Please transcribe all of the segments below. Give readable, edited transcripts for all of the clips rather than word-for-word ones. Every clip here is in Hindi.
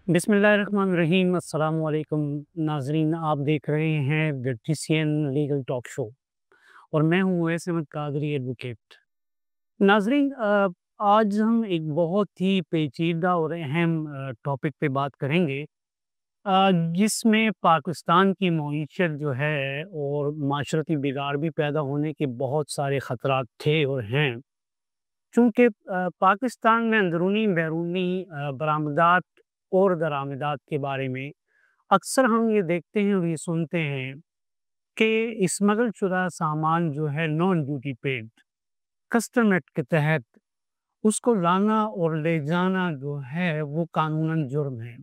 बिस्मिल्लाहिर्रहमानिर्रहीम अस्सलाम वालेकुम नाज़रीन। आप देख रहे हैं the TCN legal talk show और मैं हूँ उवैस अहमद कादरी एडवोकेट। नाज़रीन, आज हम एक बहुत ही पेचीदा और अहम टॉपिक पे बात करेंगे, जिसमें पाकिस्तान की मईशत जो है और माशरती बिगाड़ भी पैदा होने के बहुत सारे ख़तरात थे और हैं। चूँकि पाकिस्तान में अंदरूनी बैरूनी बरामदात और दरामदात के बारे में अक्सर हम ये देखते हैं और ये सुनते हैं कि स्मगल शुदा सामान जो है non duty paid custom act के तहत उसको लाना और ले जाना जो है वो कानूनन जुर्म है।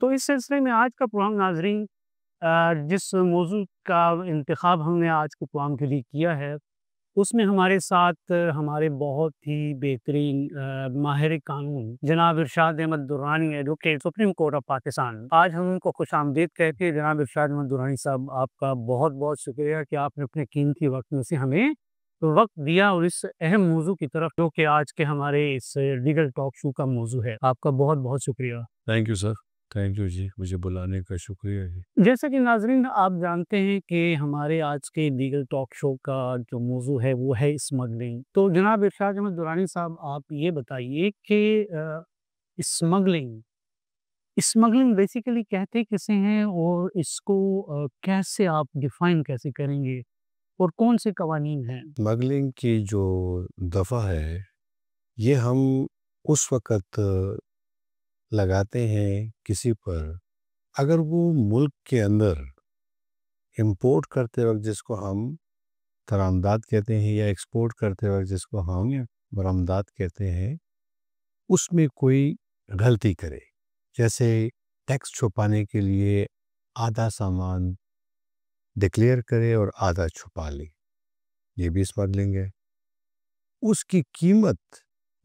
तो इस सिलसिले में आज का प्रोग्राम नाजरीन, जिस मौजू का इंतखाब हमने आज के प्रोग्राम के लिए किया है उसमें हमारे साथ हमारे बहुत ही बेहतरीन माहिर कानून जनाब Irshad Ahmed Durrani advocate supreme court of Pakistan. आज हम उनको खुशामदीद कहते हैं। जनाब इरशाद अहमद दुर्रानी साहब, आपका बहुत बहुत शुक्रिया कि आपने अपने कीमती वक्त में से हमें वक्त दिया और इस अहम मौजू की तरफ, जो कि आज के हमारे इस लीगल टॉक शो का मौजू है। आपका बहुत बहुत शुक्रिया। Thank you sir. Thank you ji, मुझे बुलाने का शुक्रिया जी। जैसा कि नाज़रीन आप जानते हैं कि हमारे आज के लीगल टॉक शो का जो मौजू है वो है स्मगलिंग। तो जनाब इरशाद अहमद दुरानी साहब, आप ये बताइए कि स्मगलिंग स्मगलिंग बेसिकली कहते किसे हैं और इसको कैसे आप डिफाइन कैसे करेंगे और कौन से कवानीन हैं? स्मगलिंग की जो दफ़ा है, ये हम उस वक़्त लगाते हैं किसी पर, अगर वो मुल्क के अंदर इंपोर्ट करते वक़्त जिसको हम तरामदात कहते हैं या एक्सपोर्ट करते वक़्त जिसको हम बरामदात कहते हैं, उसमें कोई गलती करे। जैसे टैक्स छुपाने के लिए आधा सामान डिक्लेयर करे और आधा छुपा ले, ये भी स्मगलिंग है। उसकी कीमत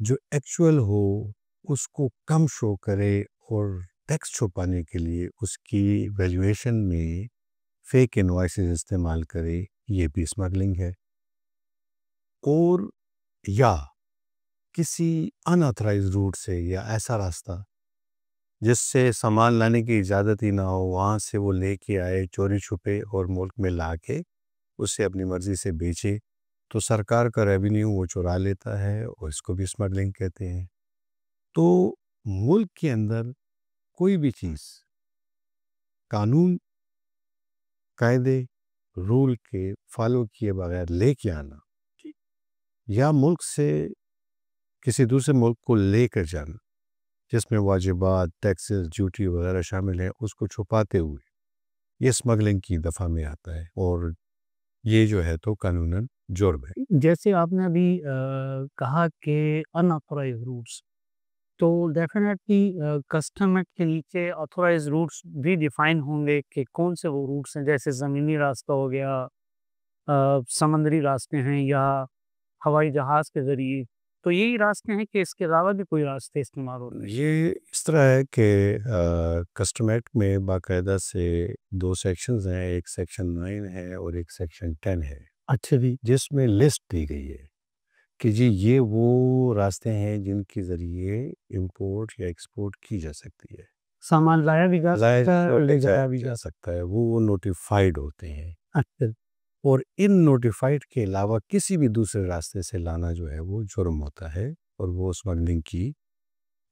जो एक्चुअल हो उसको कम शो करे और टैक्स छुपाने के लिए उसकी वैल्यूएशन में फेक इनवॉइसेस इस्तेमाल करे, ये भी स्मगलिंग है। और या किसी अनऑथराइज्ड रूट से या ऐसा रास्ता जिससे सामान लाने की इजाज़त ही ना हो, वहाँ से वो लेके आए चोरी छुपे और मुल्क में ला के उसे अपनी मर्ज़ी से बेचे, तो सरकार का रेवेन्यू वो चुरा लेता है और इसको भी स्मगलिंग कहते हैं। तो मुल्क के अंदर कोई भी चीज़ कानून कायदे रूल के फॉलो किए बगैर लेके आना या मुल्क से किसी दूसरे मुल्क को लेकर जाना जिसमें वाजिबात टैक्सेस ड्यूटी वगैरह शामिल हैं, उसको छुपाते हुए ये स्मगलिंग की दफ़ा में आता है और ये जो है तो कानूनन जुर्म है। जैसे आपने अभी कहा कि अनऑथराइज्ड रूट्स, तो डेफ़िनेटली कस्टम एक्ट के नीचे ऑथराइज़्ड रूट्स भी डिफ़ाइन होंगे कि कौन से वो रूट्स हैं, जैसे ज़मीनी रास्ता हो गया, समुद्री रास्ते हैं या हवाई जहाज़ के ज़रिए। तो यही रास्ते हैं कि इसके अलावा भी कोई रास्ते इस्तेमाल होते हैं? ये इस तरह है कि कस्टम एक्ट में बाकायदा से 2 सेक्शंस हैं, एक सेक्शन 9 है और एक सेक्शन 10 है, अच्छा जी। जिसमें लिस्ट दी गई है कि जी ये वो रास्ते हैं जिनके ज़रिए इंपोर्ट या एक्सपोर्ट की जा सकती है। सामान लाया भी जा लाया सकता है और और ले ले जाया जाया भी जा जा सकता है, वो नोटिफाइड होते हैं। अच्छा। और इन नोटिफाइड के अलावा किसी भी दूसरे रास्ते से लाना जो है वो जुर्म होता है और वो स्मगलिंग की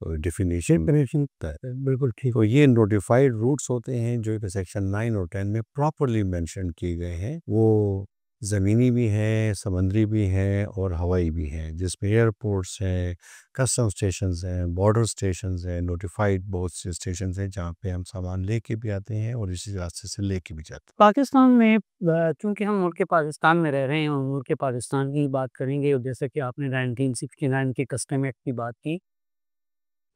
डेफिनेशन डेफ़िनेशन होता है। बिल्कुल ठीक। तो ये नोटिफाइड रूट्स होते हैं जो कि सेक्शन 9 और 10 में प्रॉपरली मेंशन किए गए हैं। वो ज़मीनी भी हैं, समुद्री भी हैं और हवाई भी हैं, जिसमें एयरपोर्ट्स हैं, कस्टम स्टेशंस हैं, बॉर्डर स्टेशंस हैं, नोटिफाइड बहुत से स्टेशंस हैं जहाँ पे हम सामान लेके भी आते हैं और इसी रास्ते से लेके भी जाते पाकिस्तान में चूँकि हम मुल्क पाकिस्तान में रह रहे हैं और मुल्क पाकिस्तान की बात करेंगे, और जैसे कि आपने 1969 के कस्टम एक्ट की बात की,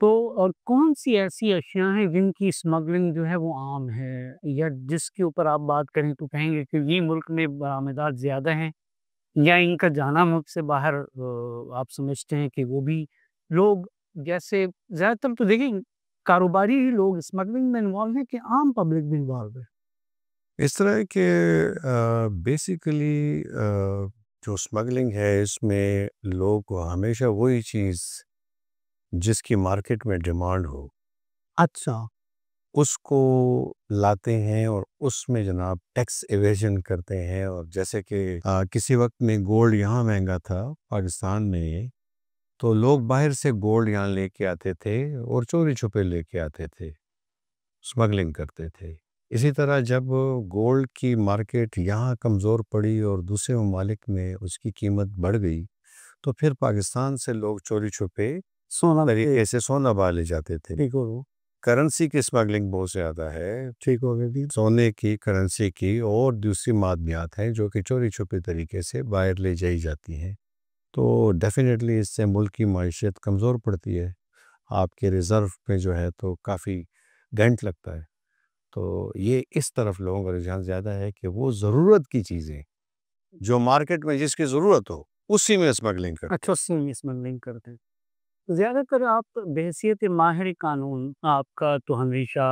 तो और कौन-सी ऐसी अशिया हैं जिनकी स्मगलिंग जो है वो आम है, या जिसके ऊपर आप बात करें तो कहेंगे कि ये मुल्क में बरामदात ज़्यादा हैं, या इनका जाना मुल्क से बाहर आप समझते हैं कि वो भी लोग, जैसे ज़्यादातर तो देखिए कारोबारी ही लोग स्मगलिंग में इन्वॉल्व हैं कि आम पब्लिक भी इन्वॉल्व है? हैं। इस तरह के बेसिकली जो स्मगलिंग है इसमें लोग हमेशा वही चीज़ जिसकी मार्केट में डिमांड हो अच्छा, उसको लाते हैं और उसमें जनाब टैक्स एवेजन करते हैं। और जैसे कि किसी वक्त में गोल्ड यहाँ महंगा था पाकिस्तान में, तो लोग बाहर से गोल्ड यहाँ लेके आते थे और चोरी छुपे लेके आते थे, स्मगलिंग करते थे। इसी तरह जब गोल्ड की मार्केट यहाँ कमज़ोर पड़ी और दूसरे ममालिक में उसकी कीमत बढ़ गई, तो फिर पाकिस्तान से लोग चोरी छुपे सोना तरीके से सोना बाहर ले जाते थे। ठीक हो करेंसी की स्मगलिंग बहुत ज़्यादा है, ठीक हो गई थी। सोने की, करेंसी की और दूसरी मादनियात हैं जो कि चोरी छुपे तरीके से बाहर ले जाई जाती हैं। तो डेफिनेटली इससे मुल्क की माइशत कमज़ोर पड़ती है, आपके रिज़र्व में जो है तो काफ़ी डेंट लगता है। तो ये इस तरफ लोगों का रुझान ज़्यादा है कि वो ज़रूरत की चीज़ें जो मार्केट में जिसकी ज़रूरत हो उसी में स्मगलिंग करते अच्छा, उसमें स्मगलिंग करते हैं। तो ज़्यादातर आप बहैसियत माहिर कानून आपका तो हमेशा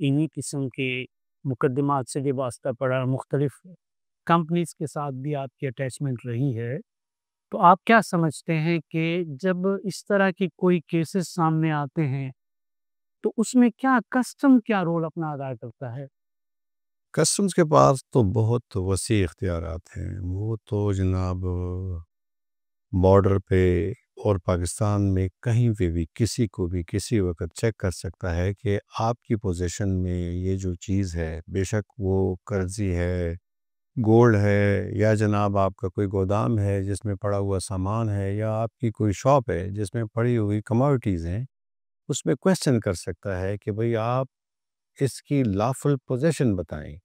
इन्हीं किस्म के मुकदमात से भी वास्ता पड़ा, मुख्तलिफ कंपनीज़ के साथ भी आपकी अटैचमेंट रही है। तो आप क्या समझते हैं कि जब इस तरह की कोई केसेस सामने आते हैं, तो उसमें क्या कस्टम क्या रोल अपना अदा करता है? कस्टम्स के पास तो बहुत वसी इख्तियारात हैं। वो तो जनाब बॉर्डर पे और पाकिस्तान में कहीं पे भी किसी को भी किसी वक़्त चेक कर सकता है कि आपकी पोज़ीशन में ये जो चीज़ है, बेशक वो कर्ज़ी है, गोल्ड है, या जनाब आपका कोई गोदाम है जिसमें पड़ा हुआ सामान है, या आपकी कोई शॉप है जिसमें पड़ी हुई कमोडिटीज़ हैं, उसमें क्वेश्चन कर सकता है कि भई आप इसकी लॉफुल पोज़ीशन बताएँ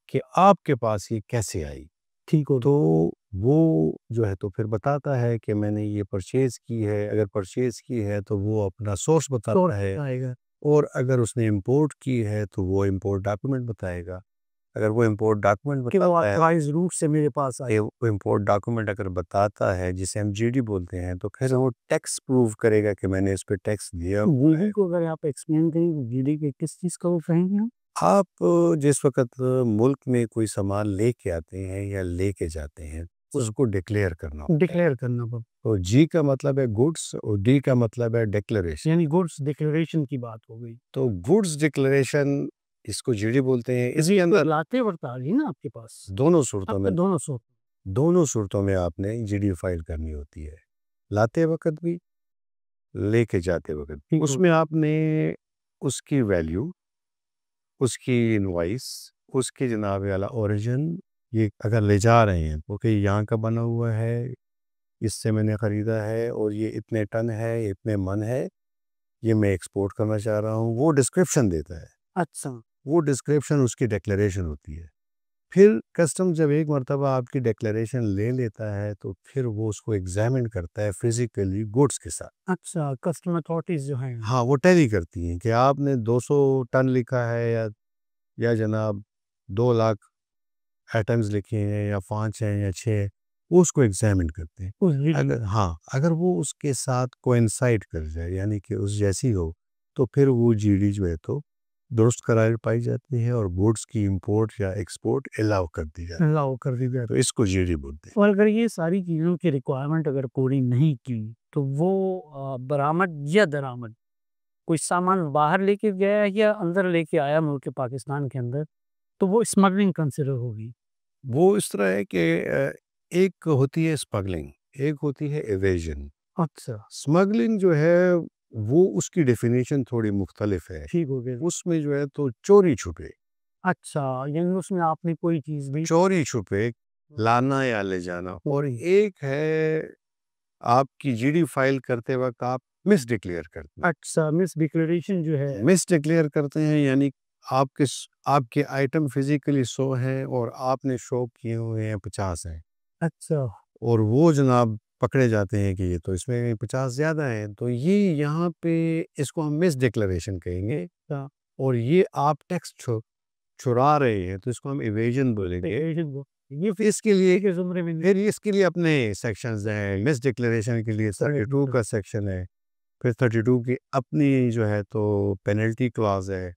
कि आपके पास ये कैसे आई? ठीक हो तो वो जो है तो फिर बताता है कि मैंने ये परचेज़ की है। अगर परचेज़ की है तो वो अपना सोर्स बताता है, आएगा और अगर उसने इंपोर्ट की है तो वो इंपोर्ट डॉक्यूमेंट बताएगा। अगर वो इंपोर्ट डॉक्यूमेंट कि वो बताता है, ऑथराइज़्ड रूट से मेरे पास आए। वो इंपोर्ट डॉक्यूमेंट अगर बताता है जिसे हम जीडी बोलते हैं, तो फिर वो टैक्स प्रूव करेगा कि मैंने इस पे टैक्स दिया हुआ जीडी है। को अगर आप एक्सप्लेन करें, जीडी के किस चीज़ का वो कहेंगे आप? आप जिस वक़्त मुल्क में कोई सामान लेके आते हैं या लेके जाते हैं, उसको डिक्लेयर करना होता है। डिक्लेयर करना पड़ता तो जी का मतलब है गुड्स और डी का मतलब है डिक्लेरेशन। यानी गुड्स डिक्लेरेशन की बात हो गई। तो गुड्स डिक्लेरेशन इसको जीडी बोलते हैं। जी, इसके अंदर लाते वक़्त आ रही ना आपके पास? दोनों सूरतों आपका में दोनों सो दोनों सूरतों में आपने जीडी फाइल करनी होती है। लाते वक़्त भी, लेके जाते वक़्त भी। ठीक हो उसमें आपने उसकी वैल्यू, उसकी इनवॉइस, उसकी जनाब वाला ओरिजिन, ये अगर ले जा रहे हैं तो कि यहाँ का बना हुआ है, इससे मैंने ख़रीदा है और ये इतने टन है, इतने मन है, ये मैं एक्सपोर्ट करना चाह रहा हूँ, वो डिस्क्रिप्शन देता है। अच्छा, वो डिस्क्रिप्शन उसकी डिक्लेरेशन होती है। फिर कस्टम जब एक मर्तबा आपकी डिक्लेरेशन ले लेता है तो फिर वो उसको एग्ज़ामिन करता है फिज़िकली गुड्स के साथ। अच्छा कस्टम अथॉरिटीज़ जो हैं। हाँ, वो टैली करती हैं कि आपने 200 टन लिखा है, या जनाब 2 लाख आइटम्स लिखे हैं, या 5 हैं या 6 हैं, वो उसको एग्ज़ामिन करते हैं। उस जीडी अगर हाँ, अगर वो उसके साथ कोइंसाइड कर जाए, यानी कि उस जैसी हो, तो फिर वो जीडी जो है तो दुरुस्त करार पाई जाती है और गुड्स की इंपोर्ट या एक्सपोर्ट अलाउ कर दी जाती है। अलाउ कर दी तो जाती इसको जीडी बोलते हैं। है। और अगर ये सारी चीज़ों की रिक्वायरमेंट अगर पूरी नहीं की, तो वो बरामद या दरामद कोई सामान बाहर लेके गया है या अंदर लेके आया मुल्क पाकिस्तान के अंदर, तो वो स्मगलिंग कंसिडर होगी। वो इस तरह है कि एक होती है स्मगलिंग, एक होती है इवेजन। अच्छा, स्मगलिंग जो है वो उसकी डेफिनेशन थोड़ी मुख्तलिफ है। ठीक हो गया। उसमें जो है तो चोरी छुपे, अच्छा, यानी उसमें आपने कोई चीज़ भी चोरी छुपे लाना या ले जाना, और एक है आपकी जीडी फाइल करते वक्त आप मिस डिक्लेयर करते हैं। अच्छा, मिस डिक्लेरेशन जो है। मिस डिक्लेयर करते हैं यानी आपके आइटम फिजिकली 100 हैं और आपने शो किए हुए हैं 50 हैं, अच्छा, और वो जनाब पकड़े जाते हैं कि ये तो इसमें 50 ज़्यादा हैं, तो ये यहाँ पे इसको हम मिस डिक्लेरेशन कहेंगे। अच्छा, और ये आप टैक्स चुरा रहे हैं तो इसको हम इवेजन बोलेंगे। डिक्लेरेशन वो ये फिर इसके लिए के ज़ुमरे में फिर इसके लिए अपने सेक्शंस हैं। मिस डिक्लेरेशन के लिए 32 का सेक्शन है, फिर 32 की अपनी जो है तो पेनल्टी क्लॉज है,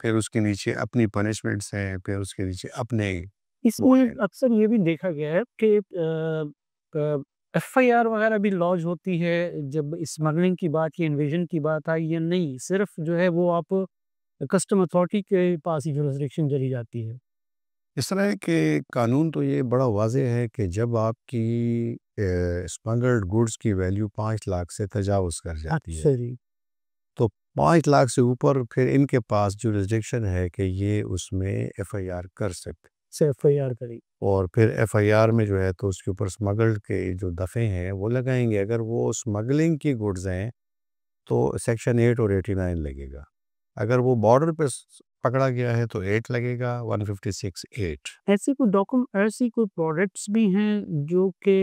फिर उसके नीचे अपनी पनिशमेंट्स हैं, फिर उसके नीचे अपने वो इसमें हैं। अक्सर ये भी देखा गया है कि एफआईआर वगैरह भी लॉन्च होती है जब स्मगलिंग की बात या इन्वेजन की बात आई, या नहीं सिर्फ जो है वो आप कस्टम अथॉरिटी के पास ही जुरिस्डिक्शन चली जाती है? इस तरह के कानून तो ये बड़ा वाज़ेह है कि जब आपकी स्मगल्ड गुड्स की वैल्यू 5 लाख से तजावुज़ कर जाती है, अच्छा जी। तो 5 लाख से ऊपर फिर इनके पास जुरिस्डिक्शन है कि ये उसमें एफआईआर कर सकते। से एफआईआर करी। और फिर एफआईआर में जो है तो उसके ऊपर स्मगल्ड के जो दफ़े हैं वो लगाएंगे। अगर वो स्मगलिंग की गुड्स हैं तो सेक्शन 8 और 89 लगेगा। अगर वो बॉर्डर पे पकड़ा गया है तो 8 लगेगा, 156(8). ऐसी कोई प्रोडक्ट्स भी हैं जो कि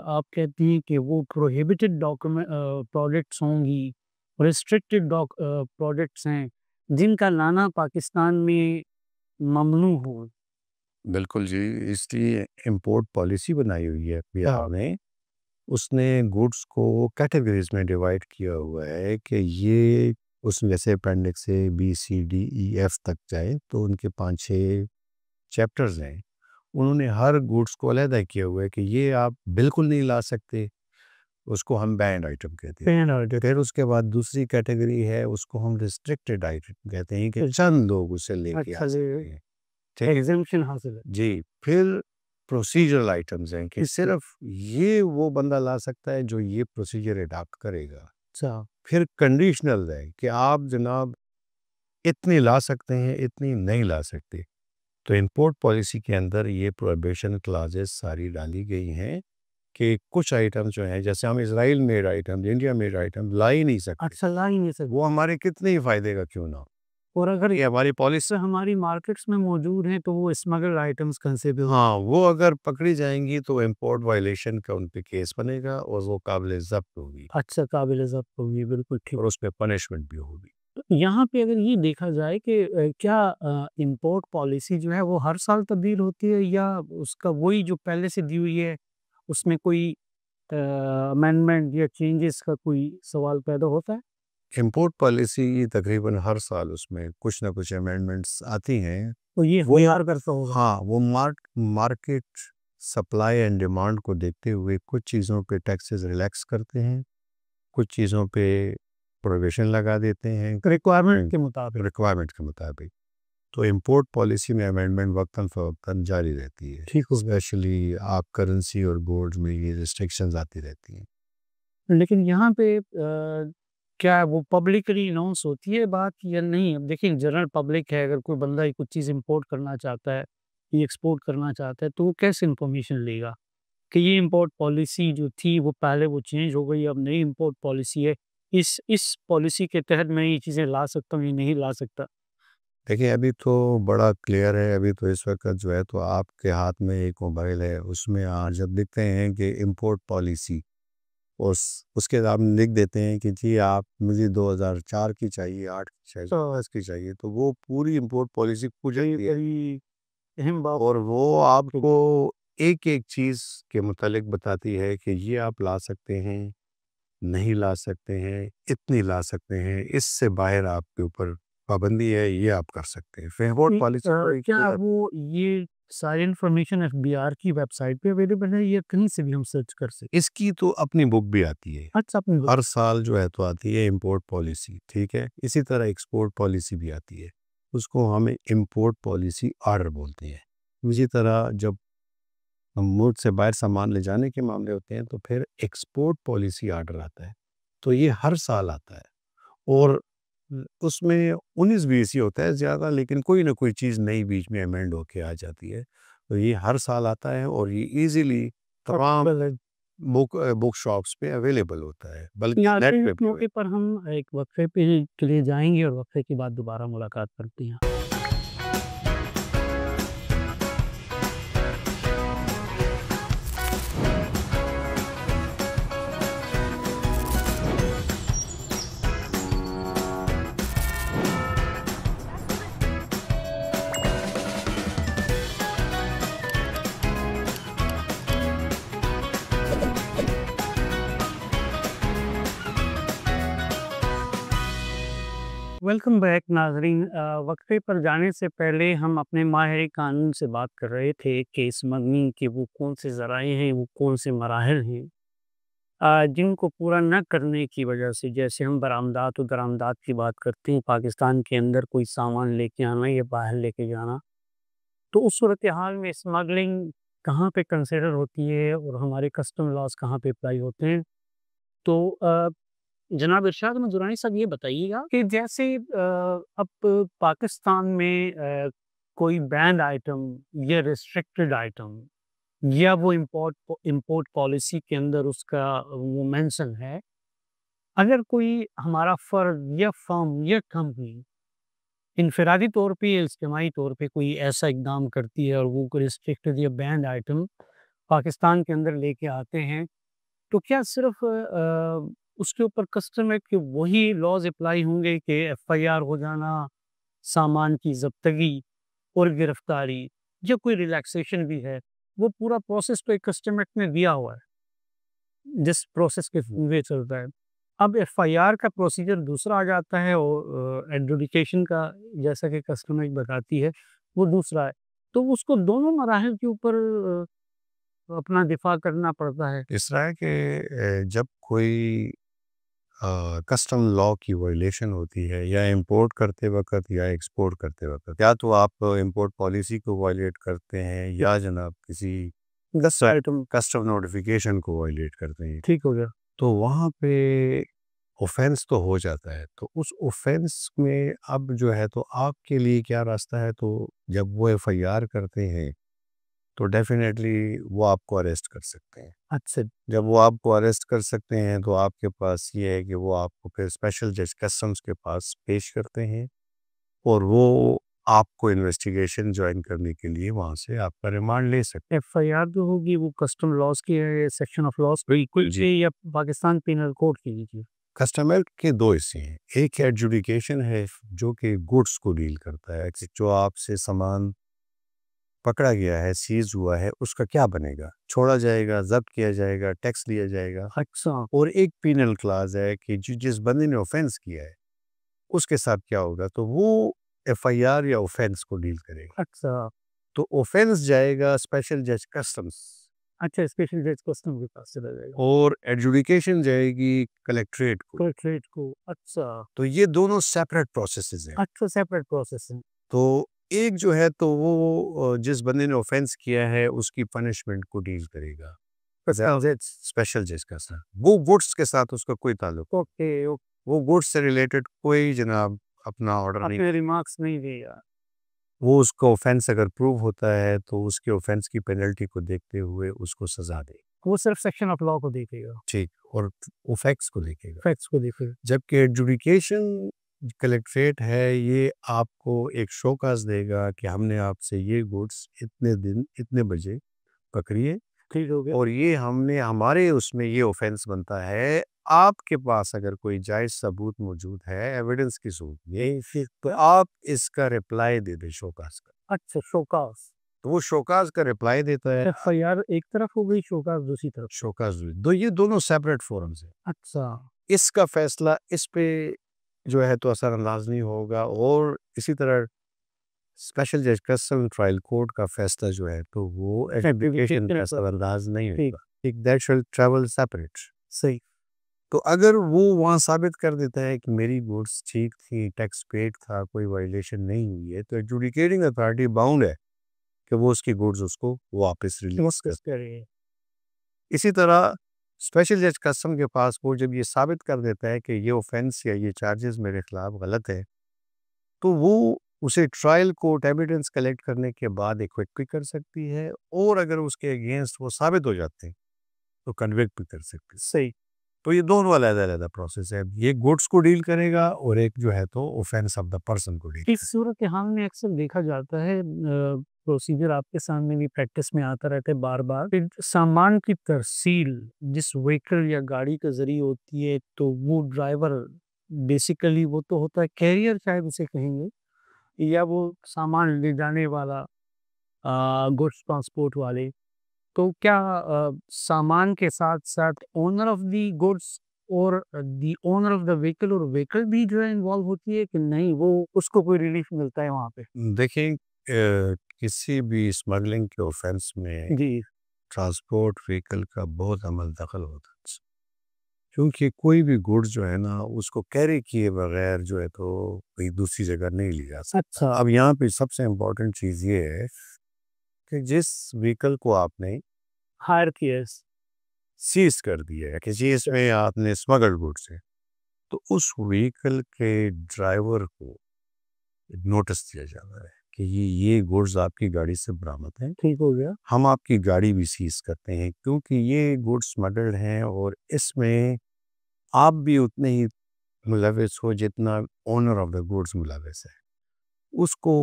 आप कहती हैं कि वो प्रोहिबिटेड डॉक्यूमेंट प्रोडक्ट्स होंगी, रिस्ट्रिक्टेड प्रोडक्ट्स हैं, जिनका लाना पाकिस्तान में ममनू हो? बिल्कुल जी, इसलिए इम्पोर्ट पॉलिसी बनाई हुई है हाँ। बिहार ने। उसने गुड्स को कैटेगरीज में डिवाइड किया हुआ है कि ये उसमें जैसे अपेंडिक्स ए, बी, सी, डी, ई, एफ तक जाए तो उनके 5-6 चैप्टर्स हैं। उन्होंने हर गुड्स को अलहदा किया हुआ है कि ये आप बिल्कुल नहीं ला सकते, उसको हम बैंड आइटम कहते हैं। Pen order. फिर उसके बाद दूसरी कैटेगरी है, उसको हम रिस्ट्रिक्टेड आइटम कहते हैं कि चंद लोग उसे लेके आ अच्छा जी, सकते हैं। ठीक है? एग्जेम्पशन हासिल है। जी, फिर प्रोसीजरल आइटम्स हैं कि सिर्फ ये वो बंदा ला सकता है जो ये प्रोसीजर अडॉप्ट करेगा। अच्छा। फिर कंडीशनल है कि आप जनाब इतनी ला सकते हैं, इतनी नहीं ला सकते। तो इंपोर्ट पॉलिसी के अंदर ये प्रोहिबिशन क्लॉजेस सारी डाली गई हैं कि कुछ आइटम जो हैं, जैसे हम Israel made item, India made item ला ही नहीं सकते। अच्छा, ला ही नहीं सकते। वो हमारे कितने ही फ़ायदे का क्यों ना हो। और अगर ये हमारी पॉलिसी। से हमारी मार्केट्स में मौजूद हैं तो वो स्मगल्ड आइटम्स कंसिडर। हाँ, वो अगर पकड़ी जाएँगी तो इम्पोर्ट वायलेशन का उन पे केस बनेगा और वो काबिल ज़ब्त होगी अच्छा, काबिल ज़ब्त होगी, बिल्कुल ठीक। और उस पे पनिशमेंट भी होगी। तो यहाँ पे अगर ये देखा जाए कि क्या इम्पोर्ट पॉलिसी जो है वो हर साल तब्दील होती है, या उसका वही जो पहले से दी हुई है उसमें कोई अमेंडमेंट या चेंजेस का कोई सवाल पैदा होता है? इम्पोर्ट पॉलिसी तकरीबन हर साल उसमें कुछ ना कुछ अमेंडमेंट्स आती हैं। तो ये वो हुआर करता होगा। हाँ, वो मार्केट सप्लाई एंड डिमांड को देखते हुए कुछ चीज़ों पे टैक्सेस रिलैक्स करते हैं, कुछ चीज़ों पे प्रोहिबिशन लगा देते हैं रिक्वायरमेंट के मुताबिक। रिक्वायरमेंट के मुताबिक। तो इम्पोर्ट पॉलिसी में अमेंडमेंट वक्तन फ़वक्तन जारी रहती है। ठीक हो गया। स्पेशली आप करेंसी और गोल्ड में ये रिस्ट्रिक्शंस आती रहती हैं। लेकिन यहाँ पे क्या वो पब्लिकली अनाउंस होती है बात या नहीं? अब देखिए जनरल पब्लिक है, अगर कोई बंदा कुछ चीज़ इम्पोर्ट करना चाहता है, ये एक्सपोर्ट करना चाहता है, तो वो कैसे इन्फॉर्मेशन लेगा कि ये इम्पोर्ट पॉलिसी जो थी वो पहले वो चेंज हो गई, अब नई इम्पोर्ट पॉलिसी है। इस पॉलिसी के तहत मैं ये चीज़ें ला सकता हूँ, ये नहीं ला सकता। देखिए, अभी तो बड़ा क्लियर है, अभी तो इस वक़्त जो है तो आपके हाथ में एक मोबाइल है, उसमें जब लिखते हैं कि इम्पोर्ट पॉलिसी, उसके साथ लिख देते हैं कि जी आप मुझे 2004 की चाहिए, 8 की चाहिए, तो 10 की चाहिए, तो वो पूरी इम्पोर्ट पॉलिसी खुल ये जाती है बड़ी अहम बात। और वो आपको एक-एक चीज़ के मुतालिक बताती है कि ये आप ला सकते हैं, नहीं ला सकते हैं, इतनी ला सकते हैं, इससे बाहर आपके ऊपर पाबंदी है, ये आप कर सकते हैं। फिर इम्पोर्ट पॉलिसी बड़ी क्या क्लियर। वो ये सारी इन्फॉर्मेशन एफबीआर की वेबसाइट पे अवेलेबल है या कहीं से भी हम सर्च कर सकते? इसकी तो अपनी बुक भी आती है। अच्छा, अपनी हर साल जो है तो आती है इम्पोर्ट पॉलिसी, ठीक है? इसी तरह एक्सपोर्ट पॉलिसी भी आती है। उसको हम इम्पोर्ट पॉलिसी ऑर्डर बोलते हैं। इसी तरह जब हम मुल्क से बाहर सामान ले जाने के मामले होते हैं तो फिर एक्सपोर्ट पॉलिसी ऑर्डर आता है। तो ये हर साल आता है और उसमें 19-20 ही होता है ज़्यादा, लेकिन कोई ना कोई चीज़ नई बीच में अमेंड होके आ जाती है। तो ये हर साल आता है और ये ईज़िली तमाम बुक शॉप्स पे अवेलेबल होता है, बल्कि यहाँ नेट पे पे इस भी मौके पर हम एक वक्फे पे के लिए जाएँगे और वक्फे के बाद दोबारा मुलाकात करते हैं। वेलकम बैक नाज़रीन। वक्फे पर जाने से पहले हम अपने माहिर कानून से बात कर रहे थे कि स्मगलिंग के वो कौन से ज़राए हैं, वो कौन से मराहिल हैं जिनको पूरा न करने की वजह से, जैसे हम बरामदात और दरामदात की बात करते हैं, पाकिस्तान के अंदर कोई सामान लेके आना या बाहर लेके जाना, तो उस सूरत हाल में स्मगलिंग कहाँ पे कंसिडर होती है और हमारे कस्टम लॉज़ कहाँ पे अप्लाई होते हैं? तो जनाब इरशाद मंज़ूरानी साहब, ये बताइएगा कि जैसे अब पाकिस्तान में कोई बैन्ड आइटम या रिस्ट्रिक्टेड आइटम या वो इम्पोर्ट पॉलिसी के अंदर उसका वो मेंशन है, अगर कोई हमारा फ़र्द या फ़र्म या कंपनी इनफ़रादी तौर पे या इज्तिमाई तौर पे कोई ऐसा इक़दाम करती है और वो कोई रिस्ट्रिक्टेड या बैन्ड आइटम पाकिस्तान के अंदर लेके आते हैं, तो क्या सिर्फ़ उसके ऊपर कस्टम एक्ट के वही लॉज़ अप्लाई होंगे कि एफ़आईआर हो जाना, सामान की ज़ब्तगी और गिरफ़्तारी, या कोई रिलैक्सेशन भी है? वो पूरा प्रोसेस तो एक कस्टम एक्ट में दिया हुआ है, जिस प्रोसेस के वे चलता है। अब एफ़आईआर का प्रोसीजर दूसरा आ जाता है और एडजुडिकेशन का, जैसा कि कस्टम एक्ट बताती है, वो दूसरा है। तो उसको दोनों मराहिल के ऊपर अपना दिफ़ा करना पड़ता है। इस तरह है कि जब कोई कस्टम लॉ की वायलेशन होती है या इंपोर्ट करते वक्त या एक्सपोर्ट करते वक्त, या तो आप इंपोर्ट पॉलिसी को वायलेट करते हैं या जनाब किसी दस आइटम कस्टम नोटिफिकेशन को वायलेट करते हैं, ठीक हो गया। तो वहाँ पे ऑफेंस तो हो जाता है। तो उस ऑफेंस में अब जो है तो आपके लिए क्या रास्ता है, तो जब वो एफआईआर करते हैं तो डेफिनेटली वो आपको अरेस्ट कर सकते हैं। अच्छा, जब वो आपको अरेस्ट कर सकते हैं तो आपके पास ये है कि वो आपको फिर स्पेशल जज कस्टम्स के पास पेश करते हैं और वो आपको इन्वेस्टिगेशन ज्वाइन करने के लिए वहाँ से आपका रिमांड ले सकते एफ़आईआर जो होगी वो कस्टम लॉज़ की है, सेक्शन ऑफ लॉज़ बिल्कुल जी। की, या पाकिस्तान पीनल कोड की लीजिए? कस्टम एक्ट के दो हिस्से हैं। एक एडजुडिकेशन है जो कि गुड्स को डील करता है कि जो आपसे सामान पकड़ा गया है, सीज हुआ है, उसका क्या बनेगा, छोड़ा जाएगा, जब्त किया जाएगा, टैक्स लिया जाएगा। अच्छा, और एक पीनल क्लाज है कि जिस बंदे ने ऑफेंस किया है उसके साथ क्या होगा, तो वो एफआईआर या ऑफेंस को डील करेगा। अच्छा, तो ऑफेंस जाएगा स्पेशल जज कस्टम्स अच्छा, स्पेशल जज कस्टम के पास चला जाएगा, और एडजुडिकेशन जाएगी कलेक्ट्रेट को। कलेक्ट्रेट को। अच्छा, तो ये दोनों सेपरेट प्रोसेसेस हैं। अच्छा, सेपरेट प्रोसेस है। तो एक जो है तो वो जिस बंदे ने ऑफेंस किया है उसकी पनिशमेंट को डील करेगा स्पेशल जज का सर। वो गुड्स के साथ उसका कोई ताल्लुक, ओके, ओके, वो गुड्स से रिलेटेड कोई जनाब अपना ऑर्डर नहीं। आपने रिमार्क्स नहीं दिया। वो उसका ऑफेंस अगर प्रूव होता है तो उसके ऑफेंस की पेनल्टी को देखते हुए उसको सजा दे। वो सिर्फ सेक्शन ऑफ लॉ को देखेगा, ठीक, और ऑफेक्स को देखेगा। फैक्ट्स को देखेगा। जबकि एडजुडिकेशन कलेक्ट्रेट है, ये आपको एक शोकाज देगा कि हमने आपसे ये गुड्स इतने दिन इतने बजे पकड़ी है ठीक हो गया। और ये हमने हमारे उसमें ये ऑफेंस बनता है। आपके पास अगर कोई जायज़ सबूत मौजूद है एविडेंस की सूरत में, फिर तो आप इसका रिप्लाई दे दें शोकाज का। अच्छा, शोकास। तो वो शोकाज का रिप्लाई देता है। एफ़आईआर एक तरफ हो गई, शोकास दूसरी तरफ। शोकाज दो, ये दोनों सेपरेट फोरम्स हैं। अच्छा, इसका फैसला इस पे जो है तो असरअंदाज नहीं होगा और इसी तरह स्पेशल जज कस्टम ट्रायल कोर्ट का फैसला जो है तो वो एडजुडिकेशन पे असरअंदाज नहीं ठीक, होगा। ठीक, दैट शैल ट्रैवल सेपरेट। सही। तो अगर वो वहाँ साबित कर देता है कि मेरी गुड्स ठीक थी, टैक्स पेड था, कोई वायलेशन नहीं हुई है, तो एडजुडिकेटिंग अथॉरिटी बाउंड है कि वो उसकी गुड्स उसको वापस रिलीज कर। वापस करिए। इसी तरह स्पेशल जज कस्टम के पास वो जब ये साबित कर देता है कि ये ऑफेंस या ये चार्जेस मेरे खिलाफ गलत है, तो वो उसे ट्रायल कोर्ट एविडेंस कलेक्ट करने के बाद एक्विट भी कर सकती है और अगर उसके अगेंस्ट वो साबित हो जाते हैं तो कन्विक्ट भी कर सकती है। सही। तो ये दोनों अलग-अलग प्रोसेस है। ये गुड्स को डील करेगा और एक जो है तो ऑफेंस ऑफ द पर्सन को डील इस करेगा। सूरत हाल में अक्सर देखा जाता है, प्रोसीजर आपके सामने भी प्रैक्टिस में आता रहता है बार-बार। फिर सामान की तरसील जिस व्हीकल या गाड़ी के ज़रिए होती है, तो वो ड्राइवर बेसिकली वो तो होता है कैरियर, शायद उसे कहेंगे, या वो सामान ले जाने वाला गुड्स ट्रांसपोर्ट वाले। तो क्या सामान के साथ-साथ ओनर ऑफ द गुड्स और the owner of the vehicle और व्हीकल भी जो है इन्वॉल्व होती है कि नहीं, वो उसको कोई रिलीफ मिलता है वहाँ पे? देखिए किसी भी स्मगलिंग के ऑफेंस में जी, ट्रांसपोर्ट व्हीकल का बहुत अमल दखल होता है। क्योंकि कोई भी गुड्स जो है ना उसको कैरी किए बगैर जो है तो कोई दूसरी जगह नहीं ले जा सकता। अच्छा। अब यहाँ पे सबसे इम्पोर्टेंट चीज़ ये है कि जिस व्हीकल को आपने हायर किया। सीज कर दिया है कि जी इसमें आपने स्मगल्ड गुड्स है, तो उस व्हीकल के ड्राइवर को नोटिस दिया जाता है कि ये गुड्स आपकी गाड़ी से बरामद हैं, ठीक हो गया। हम आपकी गाड़ी भी सीज करते हैं क्योंकि ये गुड्स स्मगल्ड हैं और इसमें आप भी उतने ही मुलविस हो जितना ओनर ऑफ द गुड्स मुलविस है। उसको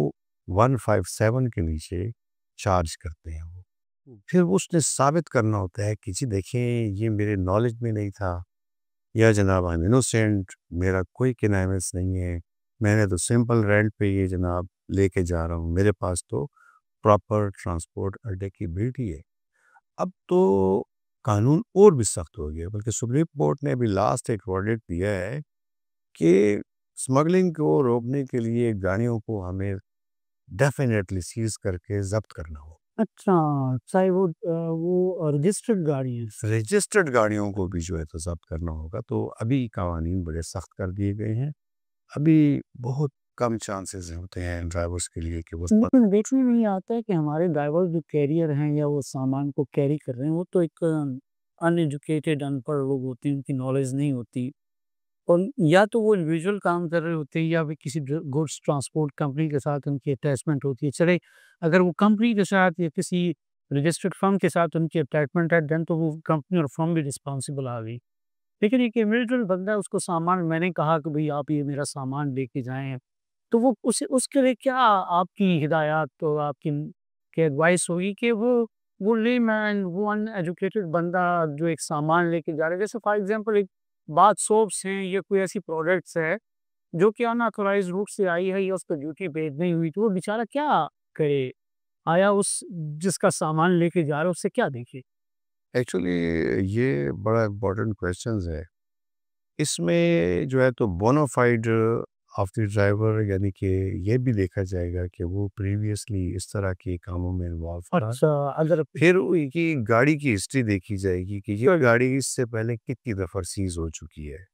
157 के नीचे चार्ज करते हैं वो। फिर उसने साबित करना होता है कि जी देखें ये मेरे नॉलेज में नहीं था, या जनाब आई एम इनोसेंट, मेरा कोई किनाइमेंस नहीं है, मैंने तो सिंपल रेंट पे ये जनाब लेके जा रहा हूँ, मेरे पास तो प्रॉपर ट्रांसपोर्ट अड्डे की बिल्टी है। अब तो कानून और भी सख्त हो गया, बल्कि सुप्रीम कोर्ट ने अभी लास्ट एक वर्डिक्ट दिया है कि स्मगलिंग को रोकने के लिए गाड़ियों को हमें डेफिनेटली सीज करके जब्त करना हो। अच्छा, चाहे वो रजिस्टर्ड गाड़ी है। रजिस्टर्ड गाड़ियों को भी जो है तो जब्त करना होगा। तो अभी कानून बड़े सख्त कर दिए गए हैं। अभी बहुत कम चांसेस होते हैं ड्राइवर्स के लिए कि वो लेकिन देखने में ये आता है कि हमारे ड्राइवर जो कैरियर हैं या वो सामान को कैरी कर रहे हैं, वो तो एक अनएजुकेटेड अनपढ़ लोग होते हैं, उनकी नॉलेज नहीं होती। और या तो वो इंडिविजुअल काम कर रहे होते हैं या फिर किसी गुड्स ट्रांसपोर्ट कंपनी के साथ उनकी अटैचमेंट होती है। चले अगर वो कंपनी के साथ या किसी रजिस्टर्ड फर्म के साथ उनकी अटैचमेंट है, देन तो वो कंपनी और फर्म भी रिस्पॉन्सिबल आ गई। लेकिन एक इंडिविजुअल बंदा है, उसको सामान मैंने कहा कि भाई आप ये मेरा सामान लेके जाएं, तो वो उसे उसके लिए क्या आपकी हिदायत तो आपकी क्या एडवाइस होगी कि वो लेमैन, वो अनएजुकेटेड बंदा जो एक सामान लेके जा रहा है, जैसे फॉर एग्जांपल एक बाथ सोप्स हैं या कोई ऐसी प्रोडक्ट्स है जो कि अनऑथराइज्ड रूट से आई है या उस पर ड्यूटी पेड नहीं हुई, तो वो बेचारा क्या करे? आया उस जिसका सामान लेके जा रहा है उससे क्या देखे? एक्चुअली ये बड़ा इम्पोर्टेंट क्वेश्चंस है। इसमें जो है तो बोनाफाइड ऑफ द ड्राइवर, यानी कि ये भी देखा जाएगा कि वो प्रीवियसली इस तरह के कामों में इन्वॉल्व था। अच्छा, अगर फिर उनकी गाड़ी की हिस्ट्री देखी जाएगी कि ये गाड़ी इससे पहले कितनी दफ़ा सीज हो चुकी है।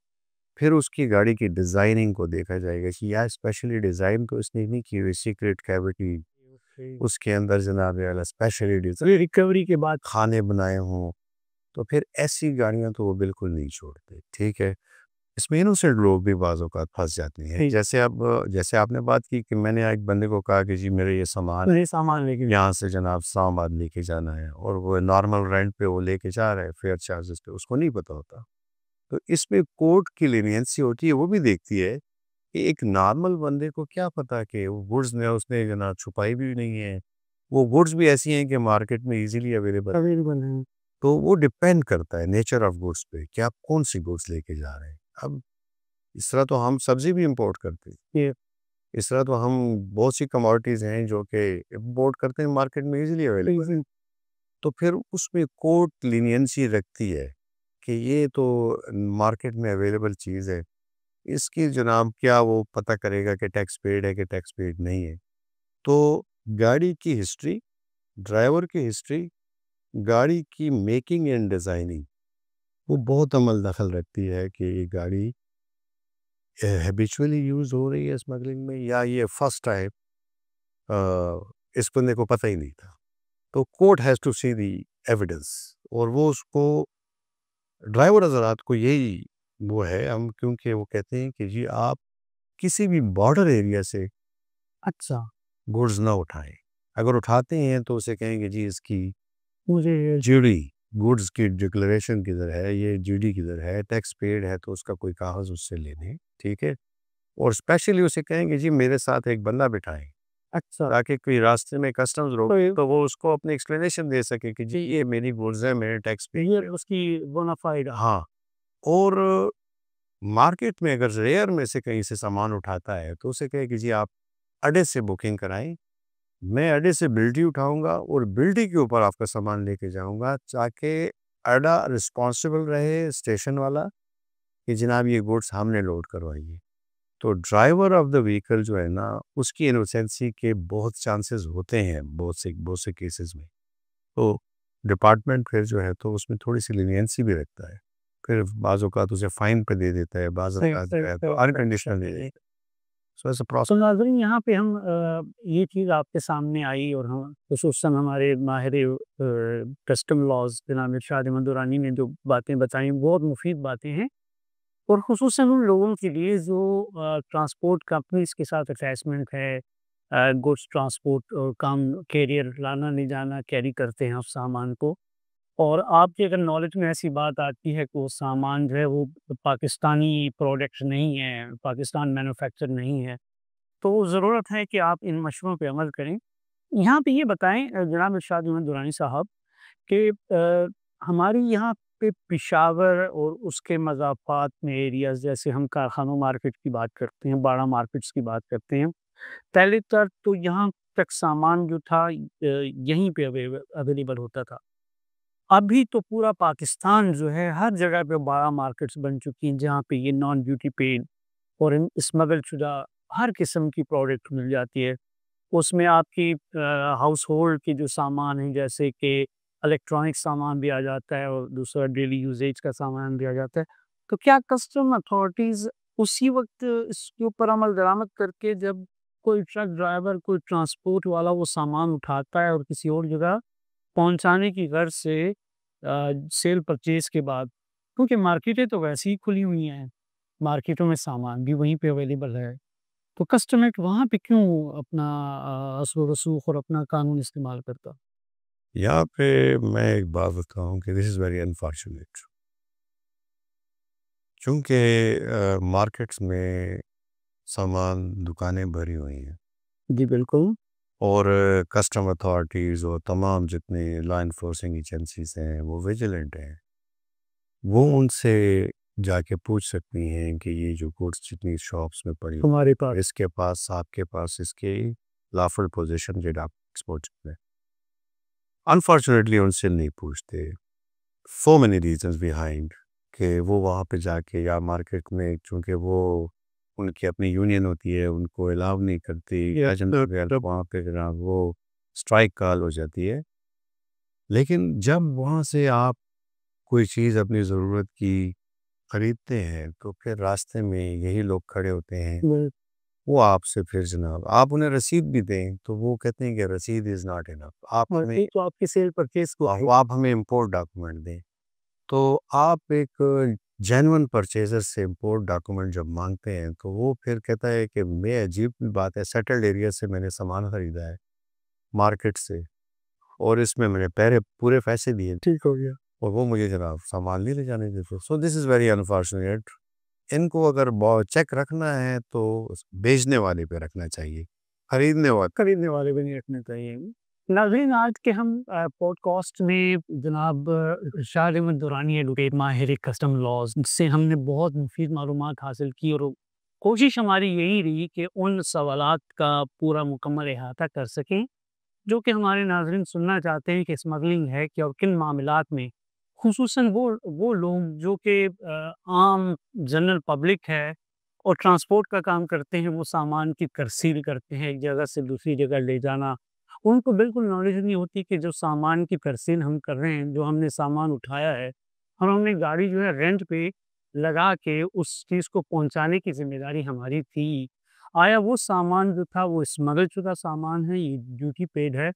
फिर उसकी गाड़ी की डिज़ाइनिंग को देखा जाएगा कि यार स्पेशली डिज़ाइन तो इसने नहीं की हुई, सीक्रेट कैविटी उसके अंदर जनाब वाला स्पेशली डिज़ाइन रिकवरी के बाद खाने बनाए हों, तो फिर ऐसी गाड़ियाँ तो वो बिल्कुल नहीं छोड़ते, ठीक है। इसमें इनोसेंट लोग भी बाज़ औक़ात फँस जाते हैं। जैसे अब जैसे आपने बात की कि मैंने एक बंदे को कहा कि जी मेरे ये सामान नहीं सामान लेके यहाँ से जनाब इस्लामाबाद लेके जाना है, और वो नॉर्मल रेंट पे वो लेके जा रहा है फेयर चार्जेस पे, उसको नहीं पता होता। तो इसमें कोर्ट की लीनियंसी होती है, वो भी देखती है कि एक नॉर्मल बंदे को क्या पता कि वो गुड्स ने उसने जनाब छुपाई भी नहीं है। वो गुड्स भी ऐसी हैं कि मार्केट में ईज़िली अवेलेबल, अवेलेबल है। तो वो डिपेंड करता है नेचर ऑफ गुड्स पे कि आप कौन-सी गुड्स लेके जा रहे हैं। अब इस तरह तो हम सब्ज़ी भी इम्पोर्ट करते हैं। ये इस तरह तो हम बहुत सी कमोडिटीज़ हैं जो कि इम्पोर्ट करते हैं, मार्केट में ईज़िली अवेलेबल है। तो फिर उसमें कोर्ट लीनियंसी रखती है कि ये तो मार्केट में अवेलेबल चीज़ है, इसकी जनाब क्या वो पता करेगा कि टैक्स पेड है कि टैक्स पेड नहीं है। तो गाड़ी की हिस्ट्री, ड्राइवर की हिस्ट्री, गाड़ी की मेकिंग एंड डिज़ाइनिंग, वो बहुत अमल दखल रखती है कि ये गाड़ी हैबिचुअली यूज़ हो रही है स्मगलिंग में, या ये फर्स्ट टाइम इस बंदे को पता ही नहीं था। तो court has to see the evidence, और वो उसको ड्राइवर हज़रात को यही वो है, हम क्योंकि वो कहते हैं कि जी आप किसी भी बॉर्डर एरिया से अच्छा, गुड्स ना उठाएँ। अगर उठाते हैं तो उसे कहेंगे जी इसकी मुझे जीडी, गुड्स की डिक्लेरेशन किधर है, ये जीडी किधर है, टैक्स पेड है तो उसका कोई कागज़ उससे ले लें, ठीक है? और स्पेशली उसे कहेंगे जी मेरे साथ एक बंदा बिठाएँ, अच्छा, ताकि कोई रास्ते में कस्टम्स तो रोके तो वो उसको अपनी एक्सप्लेनेशन दे सके कि जी ये मेरी गुड्स है, मैंने टैक्स पे ये किया। उसकी बोनाफाइड हाँ, और मार्केट में अगर रेयर में से कहीं से सामान उठाता है तो उसे कहे कि जी आप अड्डे से बुकिंग कराएँ, मैं अड्डे से बिल्टी उठाऊँगा और बिल्टी के ऊपर आपका सामान लेके जाऊँगा, ताकि अड्डा रिस्पॉन्सिबल रहे स्टेशन वाला कि जनाब ये गुड्स हमने लोड करवाई है। तो ड्राइवर ऑफ द व्हीकल जो है ना, उसकी इनोसेंसी के बहुत चांसेस होते हैं बहुत से केसेस में। तो डिपार्टमेंट फिर जो है तो उसमें थोड़ी सी लीनियंसी भी रखता है। फिर बाज़ औक़ात उसे फ़ाइन पे दे देता है, बाज़ औक़ात जो है तो अनकंडीशनल दे देता है। सो इट्स अ तो प्रोसेस। नाज़रीन यहाँ पे हम ये चीज़ आपके सामने आई और हम ख़ुसूसन हमारे माहिर कस्टम लॉज़ जनाब इरशाद अहमद दुरानी ने जो बातें बताई बहुत मुफ़ीद बातें हैं और ख़ुसूसन उन लोगों के लिए जो ट्रांसपोर्ट कंपनीज़ के साथ अटैचमेंट है, गुड्स ट्रांसपोर्ट और काम कैरियर लाना ले जाना कैरी करते हैं उस सामान को। और आपकी अगर नॉलेज में ऐसी बात आती है कि वो सामान जो है वो पाकिस्तानी प्रोडक्ट नहीं है, पाकिस्तान मैन्युफैक्चर नहीं है, तो ज़रूरत है कि आप इन मशवरों पे अमल करें। यहाँ पे ये बताएँ जनाब इरशाद अहमद दुरानी साहब कि हमारी यहाँ पे पेशावर और उसके मज़ाफ़ात में एरियाज़ जैसे हम कारखानों मार्केट की बात करते हैं, बाड़ा मार्केट्स की बात करते हैं। पहले तक तो यहाँ तक सामान जो था यहीं पे अवेलेबल होता था। अभी तो पूरा पाकिस्तान जो है हर जगह पे बड़ा मार्केट्स बन चुकी हैं जहाँ पे ये नॉन ड्यूटी पेड और इन स्मगल शुदा हर किस्म की प्रोडक्ट मिल जाती है। उसमें आपकी हाउस होल्ड के जो सामान हैं जैसे कि इलेक्ट्रॉनिक सामान भी आ जाता है और दूसरा डेली यूजेज का सामान भी आ जाता है। तो क्या कस्टम अथॉरिटीज़ उसी वक़्त इसके ऊपर अमल दरामद करके जब कोई ट्रक ड्राइवर, कोई ट्रांसपोर्ट वाला वो सामान उठाता है और किसी और जगह पहुँचाने की गर्ज़ से सेल परचेज़ के बाद क्योंकि मार्केटें तो वैसे ही खुली हुई हैं, मार्केटों में सामान भी वहीं पे अवेलेबल है। तो कस्टमर वहाँ पे क्यों अपना असर व रसूख और अपना कानून इस्तेमाल करता? यहाँ पे मैं एक बात बताऊँ कि दिस इज़ वेरी अनफॉर्चुनेट, चूँकि मार्केट्स में सामान दुकानें भरी हुई हैं जी, बिल्कुल। और कस्टम अथॉरिटीज़ और तमाम जितनी लॉ एनफोर्सिंग एजेंसीज़ हैं वो विजिलेंट हैं। वो उनसे जाके पूछ सकती हैं कि ये जो गुड्स जितनी शॉप्स में पड़ी हमारे पास इसके पास आपके पास इसकी लॉफुल पोजीशन जो आप एक्सपोर्ट कर रहे हैं। अनफॉर्चुनेटली उनसे नहीं पूछते। सो मेनी रीजंस बिहाइंड कि वो वहाँ पे जाके या मार्केट में चूँकि वो उनकी अपनी यूनियन होती है उनको अलाउ नहीं करती या वहाँ पे जनाब वो स्ट्राइक कॉल हो जाती है। लेकिन जब वहाँ से आप कोई चीज़ अपनी ज़रूरत की खरीदते हैं तो फिर रास्ते में यही लोग खड़े होते हैं। में वो आपसे फिर जनाब आप उन्हें रसीद भी दें तो वो कहते हैं कि रसीद इज़ नॉट इनफ, आप और हमें एक तो आपकी सेल परचेज़ को आप हमें इम्पोर्ट डॉक्यूमेंट दें। तो आप एक जेन्युइन परचेज़र से इम्पोर्ट डॉक्यूमेंट जब माँगते हैं तो वो फिर कहता है कि मैं अजीब बात है सेटल्ड एरिया से मैंने सामान ख़रीदा है मार्केट से और इसमें मैंने पहले पूरे पैसे दिए ठीक हो गया। और वो मुझे जनाब सामान नहीं ले जाने देते। So this is very unfortunate. इनको अगर चेक रखना है तो बेचने वाले पे रखना चाहिए, खरीदने वाले खरीदने वाले भी नहीं रखने चाहिए। नाज़रीन आज के हम पॉडकास्ट में जनाब इरशाद अहमद दुरानी एडवोकेट माहिर कस्टम लॉज़ से हमने बहुत मुफीद मालूमात हासिल की और कोशिश हमारी यही रही कि उन सवालात का पूरा मुकम्मल अहाता कर सकें, जो कि हमारे नाज़रीन सुनना चाहते हैं कि स्मगलिंग है क्या और किन मामलात में खुसूसन वो लोग जो कि आम जनरल पब्लिक है और ट्रांसपोर्ट का काम करते हैं, वो सामान की तरसील करते हैं एक जगह से दूसरी जगह ले जाना। उनको बिल्कुल नॉलेज नहीं होती कि जो सामान की तरसील हम कर रहे हैं, जो हमने सामान उठाया है और हमने गाड़ी जो है रेंट पे लगा के उस चीज़ को पहुँचाने की ज़िम्मेदारी हमारी थी। आया वो सामान जो था वो स्मगल शुदा सामान है, ये ड्यूटी पेड है।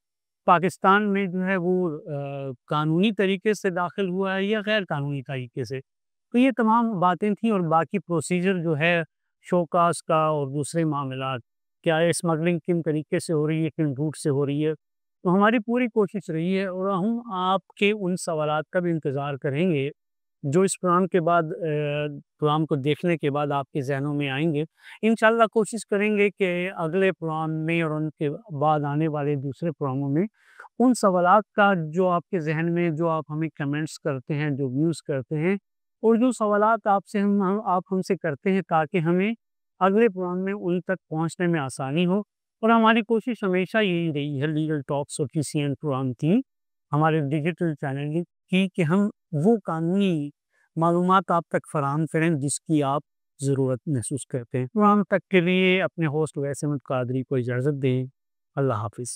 पाकिस्तान में जो है वो कानूनी तरीके से दाखिल हुआ है या गैर कानूनी तरीके से। तो ये तमाम बातें थी और बाकी प्रोसीजर जो है शोकास का और दूसरे मामलात, क्या ये स्मगलिंग किन तरीके से हो रही है, किन रूट से हो रही है। तो हमारी पूरी कोशिश रही है और हम आपके उन सवालात का भी इंतज़ार करेंगे, जो इस प्रोग्राम के बाद प्रोग्राम को देखने के बाद आपके ज़हनों में आएँगे। इंशाअल्लाह कोशिश करेंगे कि अगले प्रोग्राम में और उनके बाद आने वाले दूसरे प्रोग्रामों में उन सवालात का जो आपके ज़हन में जो आप हमें कमेंट्स करते हैं, जो व्यूज़ करते हैं और जो सवालात आपसे हम आप हमसे करते हैं ताकि हमें अगले प्रोग्राम में उन तक पहुँचने में आसानी हो। और हमारी कोशिश हमेशा यही रही है लीगल टॉक्स और टीसीएन प्रोग्राम की, हमारे डिजिटल चैनल की कि हम वो कानूनी मालूमात आप तक फ़राहम करें जिसकी आप ज़रूरत महसूस करते हैं। प्रोग्राम तक के लिए अपने होस्ट वैसे मुल्क कादरी को इजाज़त दें। अल्लाह हाफ़िज़।